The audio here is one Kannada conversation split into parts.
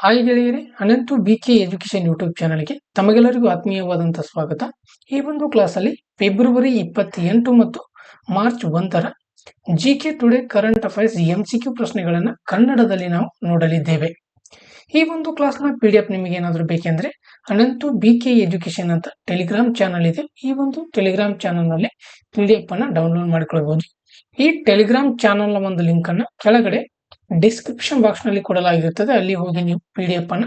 ಹಾಯ್ ಗೆಳೆಯರೇ, ಅನಂತು BK ಎಜುಕೇಶನ್ ಯೂಟ್ಯೂಬ್ ಚಾನಲ್ಗೆ ತಮಗೆಲ್ಲರಿಗೂ ಆತ್ಮೀಯವಾದಂತಹ ಸ್ವಾಗತ. ಈ ಒಂದು ಕ್ಲಾಸಲ್ಲಿ ಫೆಬ್ರವರಿ 28 ಮತ್ತು ಮಾರ್ಚ್ 1ರ GK today current affairs MCQ ಪ್ರಶ್ನೆಗಳನ್ನು ಕನ್ನಡದಲ್ಲಿ ನಾವು ನೋಡಲಿದ್ದೇವೆ. ಈ ಒಂದು ಕ್ಲಾಸ್ನ PDF ನಿಮಗೆ ಏನಾದರೂ ಬೇಕೆಂದ್ರೆ ಅನಂತು BK ಎಜುಕೇಶನ್ ಅಂತ ಟೆಲಿಗ್ರಾಮ್ ಚಾನಲ್ ಇದೆ. ಈ ಒಂದು ಟೆಲಿಗ್ರಾಮ್ ಚಾನಲ್ನಲ್ಲಿ PDF ಅನ್ನು ಡೌನ್ಲೋಡ್ ಮಾಡಿಕೊಳ್ಳಬಹುದು. ಈ ಟೆಲಿಗ್ರಾಮ್ ಚಾನಲ್ನ ಒಂದು ಲಿಂಕ್ ಅನ್ನು ಕೆಳಗಡೆ ಡಿಸ್ಕ್ರಿಪ್ಷನ್ ಬಾಕ್ಸ್ ನಲ್ಲಿ ಕೊಡಲಾಗಿರುತ್ತದೆ. ಅಲ್ಲಿ ಹೋಗಿ ನೀವು PDF ಅನ್ನು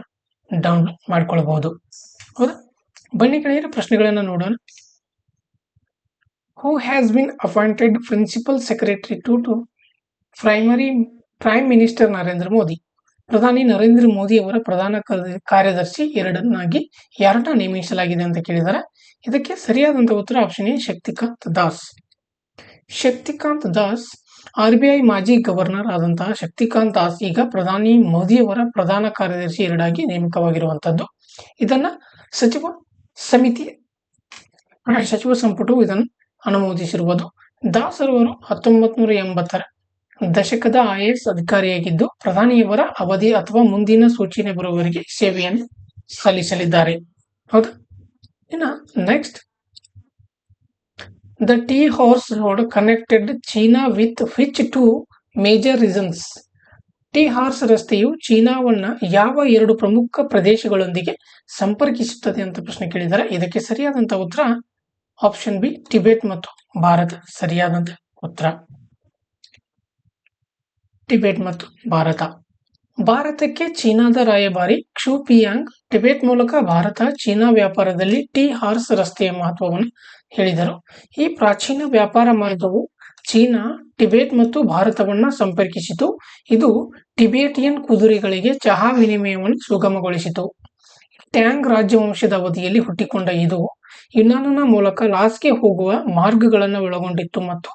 ಡೌನ್ಲೋಡ್ ಮಾಡಿಕೊಳ್ಳಬಹುದು. ಹೌದಾ, ಬನ್ನಿ ಗೆಳೆಯರ ಪ್ರಶ್ನೆಗಳನ್ನು ನೋಡೋಣ. Who has been appointed principal secretary to prime minister Narendra Modi? ಪ್ರಧಾನಿ ನರೇಂದ್ರ ಮೋದಿ ಅವರ ಪ್ರಧಾನ ಕಾರ್ಯದರ್ಶಿ ಯಾರನ್ನ ನೇಮಿಸಲಾಗಿದೆ ಅಂತ ಕೇಳಿದ್ದಾರೆ. ಇದಕ್ಕೆ ಸರಿಯಾದಂತ ಉತ್ತರ option A, Shaktikanta Das. Shaktikanta Das RBI ಮಾಜಿ ಗವರ್ನರ್ ಆದಂತಹ ಶಕ್ತಿಕಾಂತ್ ದಾಸ್ ಈಗ ಪ್ರಧಾನಿ ಮೋದಿಯವರ ಪ್ರಧಾನ ಕಾರ್ಯದರ್ಶಿ ಎರಡಾಗಿ ನೇಮಕವಾಗಿರುವಂತದ್ದು. ಇದನ್ನ ಸಚಿವ ಸಂಪುಟವು ಇದನ್ನು ಅನುಮೋದಿಸಿರುವುದು. ದಾಸ್ ಅವರು 1980ರ ದಶಕದ IAS ಅಧಿಕಾರಿಯಾಗಿದ್ದು ಪ್ರಧಾನಿಯವರ ಅವಧಿ ಅಥವಾ ಮುಂದಿನ ಸೂಚನೆ ಬರುವವರೆಗೆ ಸೇವೆಯನ್ನು ಸಲ್ಲಿಸಲಿದ್ದಾರೆ. ಹೌದಾ, ಇನ್ನು next, The Tea Horse Road connected China with which two major regions? Tea horse ರಸ್ತೆಯು ಚೀನಾವನ್ನ ಯಾವ ಎರಡು ಪ್ರಮುಖ ಪ್ರದೇಶಗಳೊಂದಿಗೆ ಸಂಪರ್ಕಿಸುತ್ತದೆ ಅಂತ ಪ್ರಶ್ನೆ ಕೇಳಿದ್ದಾರೆ. ಇದಕ್ಕೆ ಸರಿಯಾದಂತ ಉತ್ತರ ಆಪ್ಷನ್ ಬಿ, ಟಿಬೆಟ್ ಮತ್ತು ಭಾರತ. ಸರಿಯಾದಂತ ಉತ್ತರ ಟಿಬೆಟ್ ಮತ್ತು ಭಾರತ. ಭಾರತಕ್ಕೆ ಚೀನಾದ ರಾಯಭಾರಿ ಕ್ಷು ಪಿಯಾಂಗ್ ಟಿಬೆಟ್ ಮೂಲಕ ಭಾರತ ಚೀನಾ ವ್ಯಾಪಾರದಲ್ಲಿ ಟೀ ಹಾರ್ಸ್ ರಸ್ತೆಯ ಮಹತ್ವವನ್ನು ಹೇಳಿದರು. ಈ ಪ್ರಾಚೀನ ವ್ಯಾಪಾರ ಮಾರ್ಗವು ಚೀನಾ, ಟಿಬೆಟ್ ಮತ್ತು ಭಾರತವನ್ನ ಸಂಪರ್ಕಿಸಿತು. ಇದು ಟಿಬೆಟಿಯನ್ ಕುದುರೆಗಳಿಗೆ ಚಹಾ ವಿನಿಮಯವನ್ನು ಸುಗಮಗೊಳಿಸಿತು. ಟ್ಯಾಂಗ್ ರಾಜವಂಶದ ಅವಧಿಯಲ್ಲಿ ಹುಟ್ಟಿಕೊಂಡ ಇದು ಯುನಾನ್ನ ಮೂಲಕ ಲಾಸ್ಗೆ ಹೋಗುವ ಮಾರ್ಗಗಳನ್ನು ಒಳಗೊಂಡಿತ್ತು ಮತ್ತು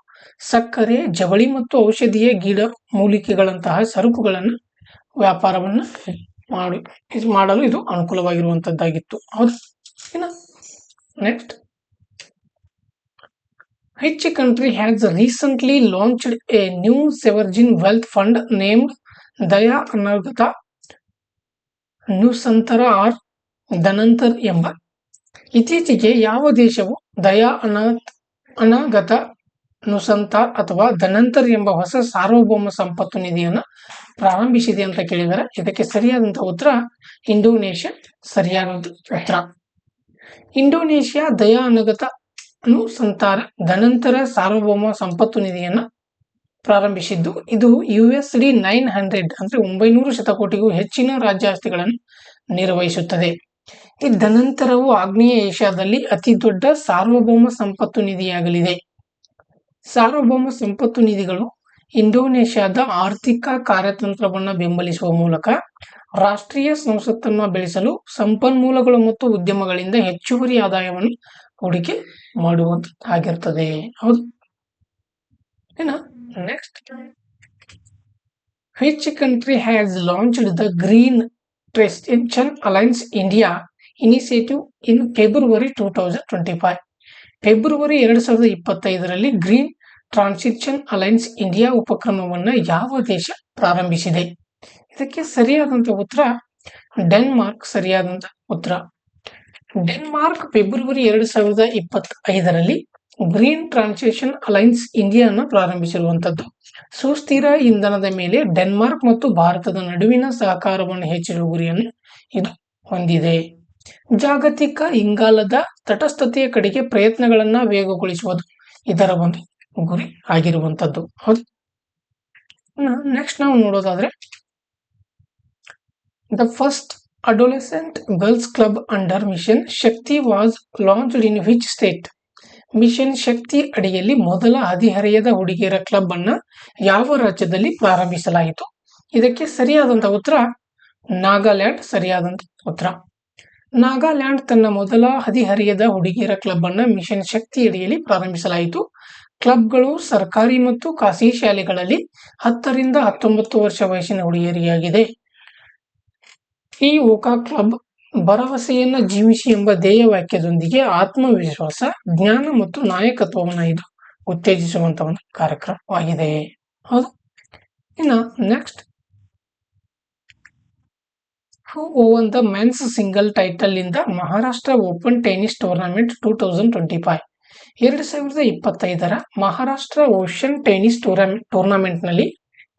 ಸಕ್ಕರೆ, ಜವಳಿ ಮತ್ತು ಔಷಧೀಯ ಗಿಡ ಮೂಲಿಕೆಗಳಂತಹ ಸರಕುಗಳನ್ನು ವ್ಯಾಪಾರವನ್ನು ಮಾಡಲು ಇದು ಅನುಕೂಲವಾಗಿರುವಂತದ್ದಾಗಿತ್ತು. ಹೌದು, ಇನ್ನು next, which country has recently launched a new sovereign wealth fund named Daya Anagata Nusantara or Dhanantar ಎಂಬ? ಇತ್ತೀಚೆಗೆ ಯಾವ ದೇಶವು ದಯಾ ಅನಾಗತ ನುಸಂತಾರ್ ಅಥವಾ ಧನಂತರ್ ಎಂಬ ಹೊಸ ಸಾರ್ವಭೌಮ ಸಂಪತ್ತು ನಿಧಿಯನ್ನು ಪ್ರಾರಂಭಿಸಿದೆ ಅಂತ ಕೇಳಿದರೆ ಇದಕ್ಕೆ ಸರಿಯಾದಂತಹ ಉತ್ತರ ಇಂಡೋನೇಷ್ಯಾ. ಸರಿಯಾದಂತ ಉತ್ತರ ಇಂಡೋನೇಷ್ಯಾ ದಯಾ ಅನಾಗತ ನುಸಂತಾರ ಧನಂತರ ಸಾರ್ವಭೌಮ ಸಂಪತ್ತು ನಿಧಿಯನ್ನು ಪ್ರಾರಂಭಿಸಿದ್ದು ಇದು USD 900 ಅಂದ್ರೆ 900 ಶತಕೋಟಿಗೂ ಹೆಚ್ಚಿನ ರಾಜ್ಯ ಆಸ್ತಿಗಳನ್ನು ನಿರ್ವಹಿಸುತ್ತದೆ. ಈ ಧನಂತರವು ಆಗ್ನೇಯ ಏಷ್ಯಾದಲ್ಲಿ ಅತಿ ದೊಡ್ಡ ಸಾರ್ವಭೌಮ ಸಂಪತ್ತು ನಿಧಿಯಾಗಲಿದೆ. ಸಾರ್ವಭೌಮ ಸಂಪತ್ತು ನಿಧಿಗಳು ಇಂಡೋನೇಷ್ಯಾದ ಆರ್ಥಿಕ ಕಾರ್ಯತಂತ್ರವನ್ನು ಬೆಂಬಲಿಸುವ ಮೂಲಕ ರಾಷ್ಟ್ರೀಯ ಸಂಸತ್ತನ್ನು ಬೆಳೆಸಲು ಸಂಪನ್ಮೂಲಗಳು ಮತ್ತು ಉದ್ಯಮಗಳಿಂದ ಹೆಚ್ಚುವರಿ ಆದಾಯವನ್ನು ಹೂಡಿಕೆ ಮಾಡುವಂತಾಗಿರ್ತದೆ. ಹೌದು, ಇನ್ನು next, which country has launched the Green Transition Alliance India initiative in February 2025? February 2025ರಲ್ಲಿ ಗ್ರೀನ್ ಟ್ರಾನ್ಸಿಷನ್ ಅಲೈನ್ಸ್ ಇಂಡಿಯಾ ಉಪಕ್ರಮವನ್ನು ಯಾವ ದೇಶ ಪ್ರಾರಂಭಿಸಿದೆ? ಇದಕ್ಕೆ ಸರಿಯಾದಂತ ಉತ್ತರ ಡೆನ್ಮಾರ್ಕ್. ಸರಿಯಾದಂತ ಉತ್ತರ ಡೆನ್ಮಾರ್ಕ್ ಫೆಬ್ರವರಿ 2025ರಲ್ಲಿ ಗ್ರೀನ್ ಟ್ರಾನ್ಸಿಷನ್ ಅಲೈನ್ಸ್ ಇಂಡಿಯಾನ ಪ್ರಾರಂಭಿಸಿರುವಂತದ್ದು. ಸುಸ್ಥಿರ ಇಂಧನದ ಮೇಲೆ ಡೆನ್ಮಾರ್ಕ್ ಮತ್ತು ಭಾರತದ ನಡುವಿನ ಸಹಕಾರವನ್ನು ಹೆಚ್ಚಿಸುವ ಗುರಿಯನ್ನು ಇದು ಹೊಂದಿದೆ. ಜಾಗತಿಕ ಇಂಗಾಲದ ತಟಸ್ಥತೆಯ ಕಡೆಗೆ ಪ್ರಯತ್ನಗಳನ್ನ ವೇಗಗೊಳಿಸುವುದು ಇದರ ಒಂದು ಗುರಿ ಆಗಿರುವಂತದ್ದು. ಹೌದು, ನೆಕ್ಸ್ಟ್ ನಾವು ನೋಡೋದಾದ್ರೆ, the first adolescent girls club under mission Shakti was launched in which state? Mission Shakti ಅಡಿಯಲ್ಲಿ ಮೊದಲ ಹದಿಹರೆಯದ ಹುಡುಗಿಯರ ಕ್ಲಬ್ ಅನ್ನ ಯಾವ ರಾಜ್ಯದಲ್ಲಿ ಪ್ರಾರಂಭಿಸಲಾಯಿತು? ಇದಕ್ಕೆ ಸರಿಯಾದಂತ ಉತ್ತರ ನಾಗಾಲ್ಯಾಂಡ್. ಸರಿಯಾದಂತ ಉತ್ತರ ನಾಗಾಲ್ಯಾಂಡ್ ತನ್ನ ಮೊದಲ ಹದಿಹರೆಯದ ಹುಡುಗಿಯರ ಕ್ಲಬ್ ಅನ್ನ ಮಿಷನ್ ಶಕ್ತಿ ಅಡಿಯಲ್ಲಿ ಪ್ರಾರಂಭಿಸಲಾಯಿತು. ಕ್ಲಬ್ಗಳು ಸರ್ಕಾರಿ ಮತ್ತು ಖಾಸಗಿ ಶಾಲೆಗಳಲ್ಲಿ 10 ರಿಂದ 19 ವರ್ಷ ವಯಸ್ಸಿನ ಹುಡುಗಿಯರಿಗಾಗಿದೆ. ಈ ಓಕಾ ಕ್ಲಬ್ ಭರವಸೆಯನ್ನ ಜೀವಿಸಿ ಎಂಬ ಧ್ಯೇಯ ವಾಕ್ಯದೊಂದಿಗೆ ಆತ್ಮವಿಶ್ವಾಸ, ಜ್ಞಾನ ಮತ್ತು ನಾಯಕತ್ವವನ್ನು ಇದು ಉತ್ತೇಜಿಸುವಂತ ಒಂದು ಕಾರ್ಯಕ್ರಮವಾಗಿದೆ. ಹೌದು, ಇನ್ನು next, who won the men's single title in the Maharashtra open tennis tournament 2025. 2025ರ ಮಹಾರಾಷ್ಟ್ರ ಓಷನ್ ಟೆನಿಸ್ ಟೂರ್ನಮೆಂಟ್ನಲ್ಲಿ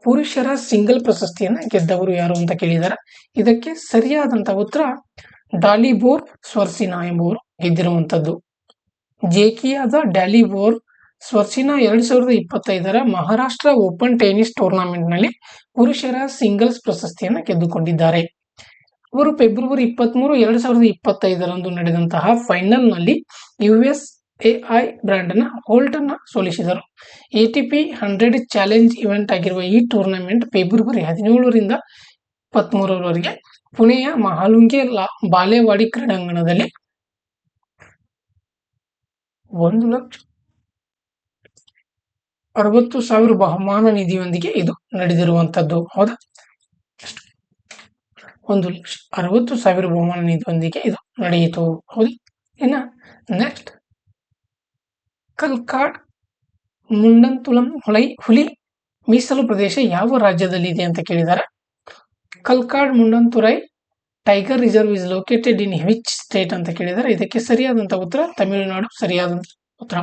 ಪುರುಷರ ಸಿಂಗಲ್ ಪ್ರಶಸ್ತಿಯನ್ನು ಗೆದ್ದವರು ಯಾರು ಅಂತ ಕೇಳಿದ್ದಾರೆ. ಇದಕ್ಕೆ ಸರಿಯಾದಂಥ ಉತ್ತರ ಡಾಲಿಬೋರ್ ಸ್ವರ್ಸಿನಾ ಎಂಬುವರು ಗೆದ್ದಿರುವಂಥದ್ದು. ಜೇಕಿಯಾದ ಡಾಲಿಬೋರ್ ಸ್ವರ್ಸಿನಾ 2025ರ ಮಹಾರಾಷ್ಟ್ರ ಓಪನ್ ಟೆನಿಸ್ ಟೂರ್ನಮೆಂಟ್ನಲ್ಲಿ ಪುರುಷರ ಸಿಂಗಲ್ಸ್ ಪ್ರಶಸ್ತಿಯನ್ನು ಗೆದ್ದುಕೊಂಡಿದ್ದಾರೆ. ಅವರು ಫೆಬ್ರವರಿ 23, 2025ರಂದು ನಡೆದಂತಹ ಫೈನಲ್ನಲ್ಲಿ USAI ಬ್ರ್ಯಾಂಡ್ನ ಹೋಲ್ಟನ್ನ ಸೋಲಿಸಿದರು. ATP 100 ಚಾಲೆಂಜ್ ಇವೆಂಟ್ ಆಗಿರುವ ಈ ಟೂರ್ನಮೆಂಟ್ ಫೆಬ್ರವರಿ 17ರಿಂದ 23ರವರೆಗೆ ಪುಣೆಯ ಮಹಾಲುಂಗೆ ಬಾಲೆವಾಡಿ ಕ್ರೀಡಾಂಗಣದಲ್ಲಿ 1,60,000 ಬಹುಮಾನ ನಿಧಿಯೊಂದಿಗೆ ಇದು ನಡೆದಿರುವಂತದ್ದು. ಹೌದಾ, 1,60,000 ಬಹುಮಾನ ನಿಧಿಯೊಂದಿಗೆ ಇದು ನಡೆಯಿತು. ಹೌದು. ಇನ್ನ ನೆಕ್ಸ್ಟ್, ಕಲ್ಕಾಡ್ ಮುಂಡಂತುಲಂ ಹುಲಿ ಮೀಸಲು ಪ್ರದೇಶ ಯಾವ ರಾಜ್ಯದಲ್ಲಿದೆ ಅಂತ ಕೇಳಿದ್ದಾರೆ. Kalakad Mundanthurai tiger reserve is located in which state ಅಂತ ಕೇಳಿದ್ದಾರೆ. ಇದಕ್ಕೆ ಸರಿಯಾದಂತ ಉತ್ತರ ತಮಿಳುನಾಡು ಸರಿಯಾದಂತ ಉತ್ತರ.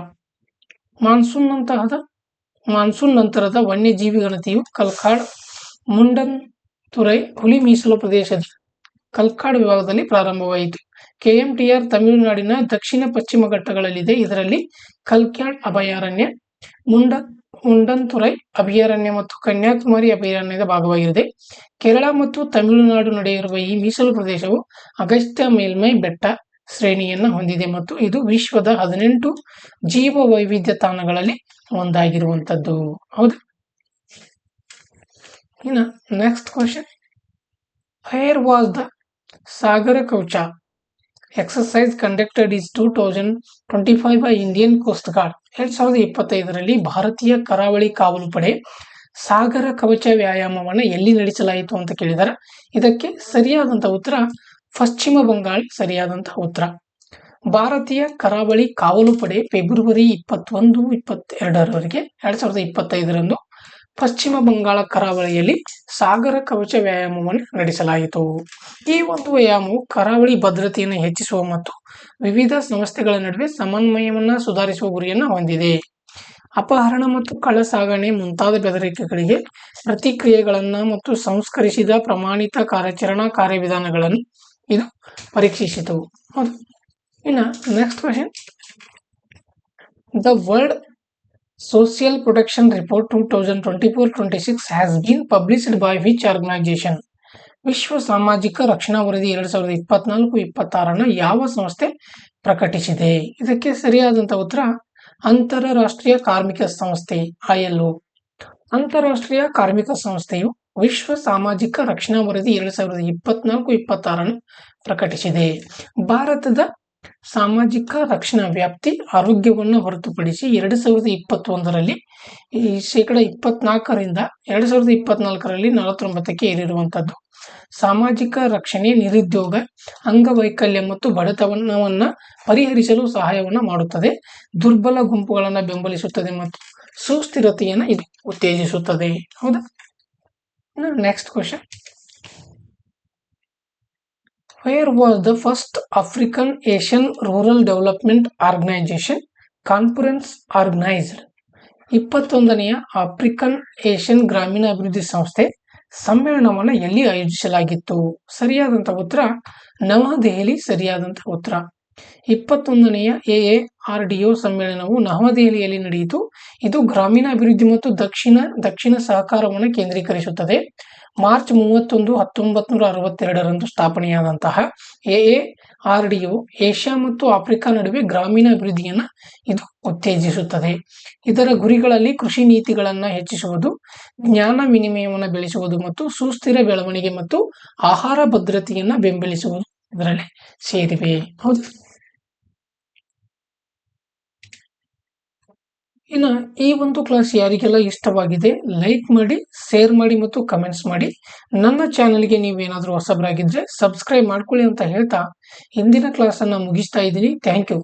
ಮಾನ್ಸೂನ್ ನಂತರದ ವನ್ಯಜೀವಿ ಗಣತಿಯು ಕಲ್ಕಾಡ್ ಮುಂಡಂತುರೈ ಹುಲಿ ಮೀಸಲು ಪ್ರದೇಶದ ಕಲ್ಕಾಡ್ ವಿಭಾಗದಲ್ಲಿ ಪ್ರಾರಂಭವಾಯಿತು. KMTR ತಮಿಳುನಾಡಿನ ದಕ್ಷಿಣ ಪಶ್ಚಿಮ ಘಟ್ಟಗಳಲ್ಲಿದೆ. ಇದರಲ್ಲಿ ಕಲ್ಕಾಡ್ ಅಭಯಾರಣ್ಯ, ಮುಂಡಂತುರೈ ಅಭಯಾರಣ್ಯ ಮತ್ತು ಕನ್ಯಾಕುಮಾರಿ ಅಭಯಾರಣ್ಯದ ಭಾಗವಾಗಿದೆ. ಕೇರಳ ಮತ್ತು ತಮಿಳುನಾಡು ನಡೆಯಿರುವ ಈ ಮೀಸಲು ಪ್ರದೇಶವು ಅಗಸ್ತ್ಯ ಮೇಲ್ಮೈ ಬೆಟ್ಟ ಶ್ರೇಣಿಯನ್ನು ಹೊಂದಿದೆ ಮತ್ತು ಇದು ವಿಶ್ವದ 18 ಜೀವ ವೈವಿಧ್ಯ ತಾಣಗಳಲ್ಲಿ ಒಂದಾಗಿರುವಂತದ್ದು. ಹೌದು. ಇನ್ನು next question, where was the Sagar Kavach exercise conducted is 2025 by Indian coast guard. 2025ರಲ್ಲಿ ಭಾರತೀಯ ಕರಾವಳಿ ಕಾವಲು ಪಡೆ ಸಾಗರ ಕವಚ ವ್ಯಾಯಾಮವನ್ನು ಎಲ್ಲಿ ನಡೆಸಲಾಯಿತು ಅಂತ ಕೇಳಿದ್ದಾರೆ. ಇದಕ್ಕೆ ಸರಿಯಾದಂತ ಉತ್ತರ ಪಶ್ಚಿಮ ಬಂಗಾಳ ಸರಿಯಾದಂತಹ ಉತ್ತರ. ಭಾರತೀಯ ಕರಾವಳಿ ಕಾವಲು ಪಡೆ ಫೆಬ್ರವರಿ 21, 22ರವರೆಗೆ 2025ರಂದು ಪಶ್ಚಿಮ ಬಂಗಾಳ ಕರಾವಳಿಯಲ್ಲಿ ಸಾಗರ ಕವಚ ವ್ಯಾಯಾಮವನ್ನು ನಡೆಸಲಾಯಿತು. ಈ ಒಂದು ವ್ಯಾಯಾಮವು ಕರಾವಳಿ ಭದ್ರತೆಯನ್ನು ಹೆಚ್ಚಿಸುವ ಮತ್ತು ವಿವಿಧ ಸಂಸ್ಥೆಗಳ ನಡುವೆ ಸಮನ್ವಯವನ್ನು ಸುಧಾರಿಸುವ ಗುರಿಯನ್ನು ಹೊಂದಿದೆ. ಅಪಹರಣ ಮತ್ತು ಕಳ್ಳ ಸಾಗಣೆ ಮುಂತಾದ ಬೆದರಿಕೆಗಳಿಗೆ ಪ್ರತಿಕ್ರಿಯೆಗಳನ್ನು ಮತ್ತು ಸಂಸ್ಕರಿಸಿದ ಪ್ರಮಾಣಿತ ಕಾರ್ಯಾಚರಣಾ ಕಾರ್ಯವಿಧಾನಗಳನ್ನು ಇದು ಪರೀಕ್ಷಿಸಿತು. ಇನ್ನು next question, the world social protection report 2024-26 has been published by which organisation. ವಿಶ್ವ ಸಾಮಾಜಿಕ ರಕ್ಷಣಾ ವರದಿ 2024-26 ಯಾವ ಸಂಸ್ಥೆ ಪ್ರಕಟಿಸಿದೆ? ಇದಕ್ಕೆ ಸರಿಯಾದಂತ ಉತ್ತರ ಅಂತಾರಾಷ್ಟ್ರೀಯ ಕಾರ್ಮಿಕ ಸಂಸ್ಥೆ ILO. ಅಂತಾರಾಷ್ಟ್ರೀಯ ಕಾರ್ಮಿಕ ಸಂಸ್ಥೆಯು ವಿಶ್ವ ಸಾಮಾಜಿಕ ರಕ್ಷಣಾ ವರದಿ 2024-26 ಪ್ರಕಟಿಸಿದೆ. ಭಾರತದ ಸಾಮಾಜಿಕ ರಕ್ಷಣಾ ವ್ಯಾಪ್ತಿ ಆರೋಗ್ಯವನ್ನು ಹೊರತುಪಡಿಸಿ 2021ರಲ್ಲಿ 24% 2024ರಲ್ಲಿ 49ಕ್ಕೆ ಏರಿರುವಂತದ್ದು. ಸಾಮಾಜಿಕ ರಕ್ಷಣೆ ನಿರುದ್ಯೋಗ, ಅಂಗವೈಕಲ್ಯ ಮತ್ತು ಬಡತನವನ್ನ ಪರಿಹರಿಸಲು ಸಹಾಯವನ್ನು ಮಾಡುತ್ತದೆ, ದುರ್ಬಲ ಗುಂಪುಗಳನ್ನು ಬೆಂಬಲಿಸುತ್ತದೆ ಮತ್ತು ಸುಸ್ಥಿರತೆಯನ್ನು ಇದು ಉತ್ತೇಜಿಸುತ್ತದೆ. ಹೌದಾ. Next question, where was the first African Asian rural development organisation conference organised. 21ನೇ ಆಫ್ರಿಕನ್ ಏಷ್ಯನ್ ಗ್ರಾಮೀಣಾಭಿವೃದ್ಧಿ ಸಂಸ್ಥೆ ಸಮ್ಮೇಳನವನ್ನು ಎಲ್ಲಿ ಆಯೋಜಿಸಲಾಗಿತ್ತು? ಸರಿಯಾದಂತ ಉತ್ತರ ನವದೆಹಲಿ ಸರಿಯಾದಂತ ಉತ್ತರ. 21ನೇ AARDO ಸಮ್ಮೇಳನವು ನವದೆಹಲಿಯಲ್ಲಿ ನಡೆಯಿತು. ಇದು ಗ್ರಾಮೀಣಾಭಿವೃದ್ಧಿ ಮತ್ತು ದಕ್ಷಿಣ ಸಹಕಾರವನ್ನು ಕೇಂದ್ರೀಕರಿಸುತ್ತದೆ. ಮಾರ್ಚ್ 31, 1962ರಂದು ಸ್ಥಾಪನೆಯಾದಂತಹ AARDO ಏಷ್ಯಾ ಮತ್ತು ಆಫ್ರಿಕಾ ನಡುವೆ ಗ್ರಾಮೀಣಾಭಿವೃದ್ಧಿಯನ್ನು ಇದು ಉತ್ತೇಜಿಸುತ್ತದೆ. ಇದರ ಗುರಿಗಳಲ್ಲಿ ಕೃಷಿ ನೀತಿಗಳನ್ನು ಹೆಚ್ಚಿಸುವುದು, ಜ್ಞಾನ ವಿನಿಮಯವನ್ನು ಬೆಳೆಸುವುದು ಮತ್ತು ಸುಸ್ಥಿರ ಬೆಳವಣಿಗೆ ಮತ್ತು ಆಹಾರ ಭದ್ರತೆಯನ್ನು ಬೆಂಬಲಿಸುವುದು ಇದರಲ್ಲಿ ಸೇರಿವೆ. ಹೌದು. ಇನ್ನು ಈ ಒಂದು ಕ್ಲಾಸ್ ಯಾರಿಗೆಲ್ಲ ಇಷ್ಟವಾಗಿದೆ ಲೈಕ್ ಮಾಡಿ, ಶೇರ್ ಮಾಡಿ ಮತ್ತು ಕಮೆಂಟ್ಸ್ ಮಾಡಿ. ನನ್ನ ಚಾನೆಲ್ಗೆ ನೀವೇನಾದರೂ ಹೊಸಬರಾಗಿದ್ರೆ ಸಬ್ಸ್ಕ್ರೈಬ್ ಮಾಡ್ಕೊಳ್ಳಿ ಅಂತ ಹೇಳ್ತಾ ಇಂದಿನ ಕ್ಲಾಸನ್ನು ಮುಗಿಸ್ತಾ ಇದ್ದೀನಿ. Thank you.